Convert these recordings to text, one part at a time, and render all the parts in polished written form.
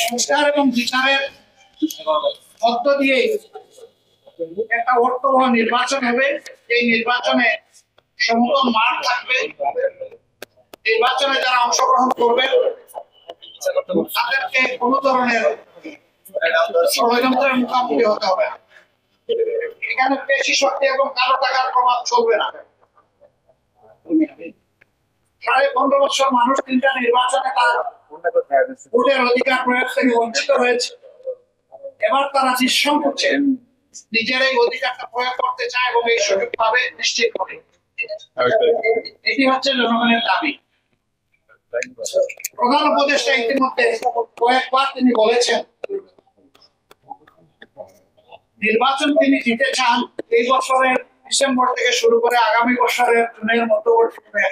সংস্কার এবং বিচারের মধ্য দিয়ে একটা অর্থবহ নির্বাচন হবে। এই নির্বাচনে সমতল মাঠ থাকবে। নির্বাচনে যারা অংশগ্রহণ করবে তাদেরকে কোনো ধরনের ষড়যন্ত্রের মুখোমুখি হতে হবে না। এখানে পেশি শক্তি এবং কালো টাকার প্রভাব চলবে না। 15.5 বছর মানুষ 3টা নির্বাচনে তার ভোটের অধিকার প্রয়োগ থেকে বঞ্চিত হয়েছে। এবার তারা নিঃসংকোচে নিজের এই অধিকারটা প্রয়োগ করতে চায় এবং এই সুযোগ পাবে নিশ্চিত হবে। এটি হচ্ছে জনগণের দাবি। প্রধান উপদেষ্টা ইতিমধ্যে কয়েকবার তিনি বলেছেন নির্বাচন তিনি জিতে চান এই বছরের ডিসেম্বর থেকে শুরু করে আগামী বছরের জুনের মধ্যবর্তী সময়ে।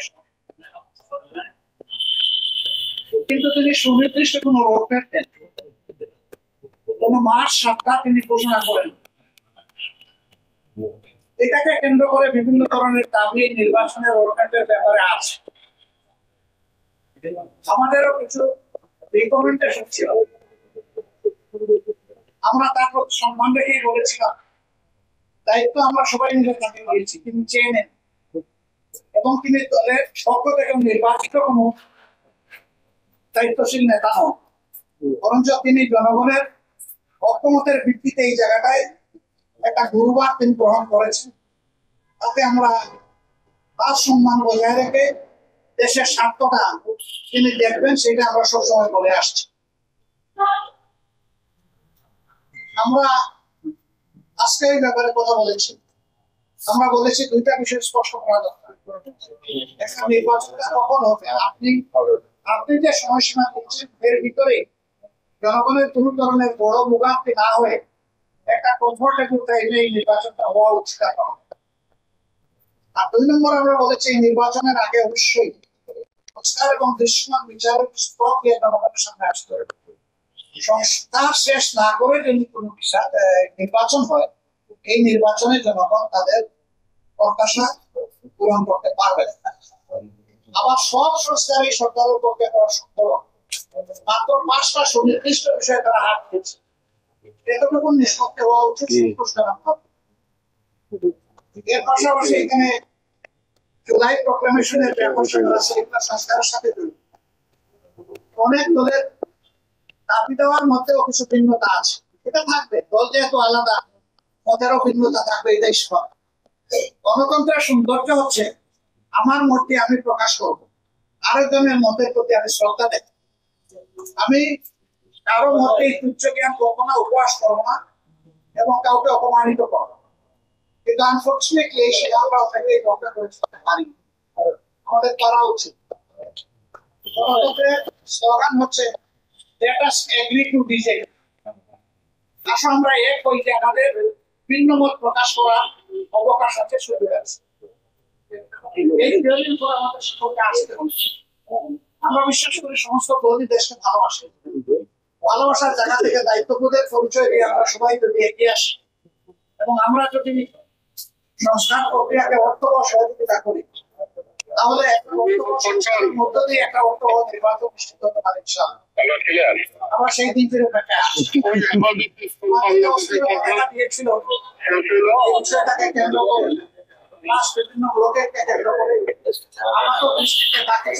কিন্তু তিনি সুনির্দিষ্ট কোন রোডম্যাপ দেন, কোন মাস সপ্তাহ তিনি ঘোষণা করেন। এটাকে কেন্দ্র করে বিভিন্ন ধরনের দাবি নির্বাচনের রোডম্যাপের ব্যাপারে আছে। আমাদেরও কিছু রিকমেন্ডেশন ছিল, আমরা তার প্রতি সম্মান রেখেই বলেছিলাম দায়িত্ব আমরা সবাই মিলে তাকে দিয়েছি, তিনি চেয়ে নেন এবং তিনি দলের পক্ষ থেকে নির্বাচিত কোন দায়িত্বশীল নেতা নন, বরঞ্চ তিনি জনগণের ঐক্যমতের ভিত্তিতে এই জায়গাটায় একটা গুরুবার তিনি গ্রহণ করেছেন। তাতে আমরা তার সম্মান বজায় রেখে দেশের স্বার্থটা তিনি দেখবেন সেটা আমরা সবসময় বলে আসছি। আমরা আজকে এই ব্যাপারে কথা বলেছি, আমরা বলেছি দুইটা বিষয় স্পষ্ট করা দরকার। একটা নির্বাচনটা কখন হবে, আপনি যে সময়সীমা করছেন এর ভিতরে জনগণের কোন ধরনের বড় ভোগান্তি না হয়ে একটা কমফোর্টেবল টাইমে এই নির্বাচনটা হওয়া উচিত। আর 2 নম্বর আমরা বলেছি নির্বাচনের আগে অবশ্যই সংস্কার এবং দৃশ্যমান বিচারের প্রক্রিয়া জনগণের সামনে আসতে হবে। সংস্কার শেষ না করে যদি কোনো নির্বাচন হয় এই নির্বাচনে জনগণ তাদের প্রত্যাশা পূরণ করতে পারবে না। আবার সব সংস্কার এই সরকারের পক্ষে করা সম্ভব মাত্র 5টা সুনির্দিষ্ট বিষয়ে তারা হাত দিয়েছে। এতটুকু নিষ্পক্ষ হওয়া উচিত। এর পাশাপাশি এখানে জুলাই প্রক্লামেশনের সংস্কারের সাথে অনেক দলের দাবি দেওয়ার মধ্যেও কিছু ভিন্নতা আছে, এটা থাকবে। দল যেহেতু আলাদা মতেরও ভিন্নতা থাকবে, এটাই স্বাভাবিক। গণতন্ত্রের সৌন্দর্য হচ্ছে আমার মতটি আমি প্রকাশ করবো, আরেকজনের মতের প্রতি আমি শ্রদ্ধা দেব। আমি কারো মতে তুচ্ছ জ্ঞান কখনো উপহাস করবো না এবং কাউকে অপমানিত করবো। কিন্তু আনফর্চুনেটলি সেটা আমরা অনেকেই রক্ষা করে চলতে পারি, আমাদের করা উচিত। গণতন্ত্রের স্লোগান হচ্ছে let us agree to disagree। আসলে আমরা এক হইতে আমাদের ভিন্ন মত প্রকাশ করার অবকাশ আছে, সুযোগ আছে। এই দলিল করে আমাদের সকলকে আসতে হবে। আমরা বিশ্বাস করি সমস্ত দলই দেশকে ভালোবাসে, ভালোবাসার জায়গা থেকে দায়িত্ববোধের পরিচয় দিয়ে আমরা সবাই যদি এগিয়ে আসি এবং আমরা যদি সংস্কার প্রক্রিয়াকে অর্থবহ সহযোগিতা করি তাহলে মধ্য দিয়ে একটা অর্থবহ নির্বাচন নিশ্চিত হতে পারে। আমরা সেই দিন ফিরে দিয়েছিল বিষয়টাকে কেন্দ্র করে বিভিন্ন ব্লকের কেন্দ্র করে আমাদের দৃষ্টিতে তাকে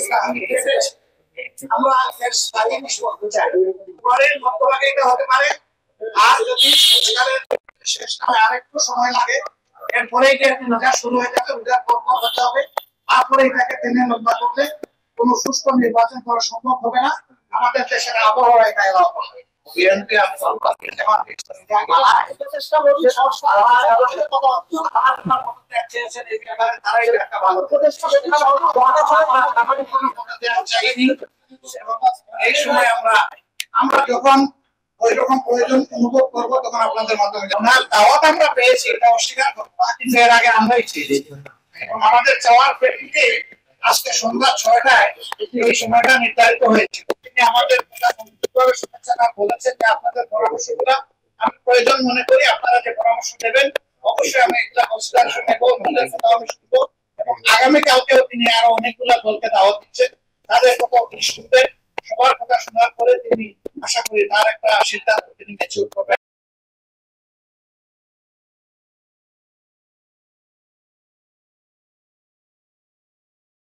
আমরা স্থায়ী নিষ্পত্তি চাই। পরের মধ্যভাগে এটা হতে পারে, আর যদি সংস্কারের শেষ হয় আরেকটু সময় লাগে, এরপরে রোজা শুরু হয়ে যাবে, রোজার পর হতে হবে, তারপরে এটাকে টেনে লম্বা করলে কোনো সুস্থ নির্বাচন করা সম্ভব হবে না। আমাদের দেশের আবহাওয়া এটা এলাকা এই সময় আমরা যখন ওই রকম প্রয়োজন অনুভব করবো তখন আপনাদের মাধ্যমে দাওয়াত আমরা পেয়েছি, এটা অস্বীকার করবো কিন্তু এর আগে আমরাই চেয়েছি। আমাদের চাওয়ার প্রেক্ষিতে আজকে সন্ধ্যা 6টায় এই সময়টা নির্ধারিত হয়েছে। তিনি আমাদের বলেছেন যে আপনাদের পরামর্শগুলো আমি প্রয়োজন মনে করি, আপনারা যে পরামর্শ দেবেন অবশ্যই আমি এগুলা কনসিডারেশন নেব, শুনবো এবং আগামীকালকেও তিনি আরো অনেকগুলো দলকে দাওয়াত দিচ্ছেন, তাদের কথা শুনবেন সবার কথা শোনার পরে তিনি আশা করি তার একটা সিদ্ধান্ত তিনি ম্যাচিউর করবেন।